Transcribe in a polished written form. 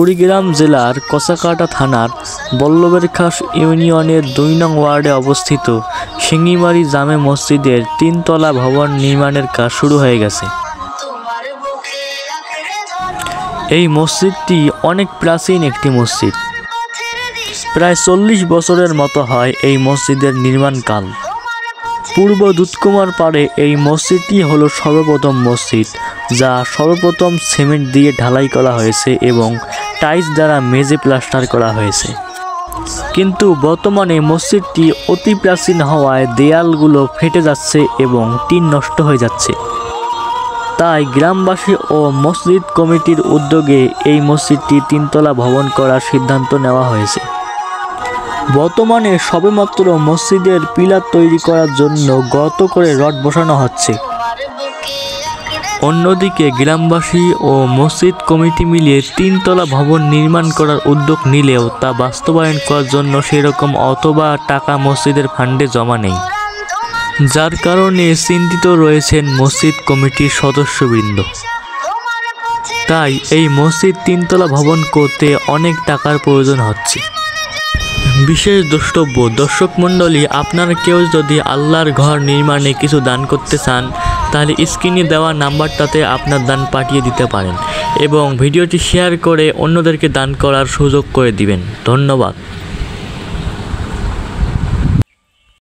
কুড়িগ্রাম জেলার কচাকাটা থানার বল্লভেরখাস ইউনিয়নের ২ নং ওয়ার্ডে অবস্থিত শিঙিমারি জামে মসজিদের ৩তলা ভবন নির্মাণের কাজ শুরু হয়ে গেছে। এই মসজিদটি অনেক প্রাচীন একটি মসজিদ। প্রায় ৪০ বছরের মতো হয় এই মসজিদের নির্মাণকাল। পূর্ব দুধকুমার পাড়ে এই মসজিদটি হলো সর্বপ্রথম মসজিদ, যা সর্বপ্রথম সিমেন্ট দিয়ে ঢালাই করা হয়েছে এবং টাইলস দ্বারা মেঝে প্লাস্টার করা হয়েছে। কিন্তু বর্তমানে মসজিদটি অতি প্রাচীন হওয়ায় দেয়ালগুলো ফেটে যাচ্ছে এবং টিন নষ্ট হয়ে যাচ্ছে। তাই গ্রামবাসী ও মসজিদ কমিটির উদ্যোগে এই মসজিদটি ৩তলা ভবন করার সিদ্ধান্ত নেওয়া হয়েছে। বর্তমানে সবেমাত্র মসজিদের পিলার তৈরি করার জন্য গর্ত করে রড বসানো হচ্ছে। অন্যদিকে গ্রামবাসী ও মসজিদ কমিটি মিলিয়ে ৩তলা ভবন নির্মাণ করার উদ্যোগ নিলেও তা বাস্তবায়ন করার জন্য সেরকম অথবা টাকা মসজিদের ফান্ডে জমা নেই, যার কারণে চিন্তিত রয়েছেন মসজিদ কমিটির সদস্যবৃন্দ। তাই এই মসজিদ ৩তলা ভবন করতে অনেক টাকার প্রয়োজন হচ্ছে। বিশেষ দ্রষ্টব্য দর্শক মণ্ডলী, আপনারা কেউ যদি আল্লাহর ঘর নির্মাণে কিছু দান করতে চান তাহলে স্ক্রিনে দেওয়া নাম্বারটাতে আপনার দান পাঠিয়ে দিতে পারেন এবং ভিডিওটি শেয়ার করে অন্যদেরকে দান করার সুযোগ করে দিবেন। ধন্যবাদ।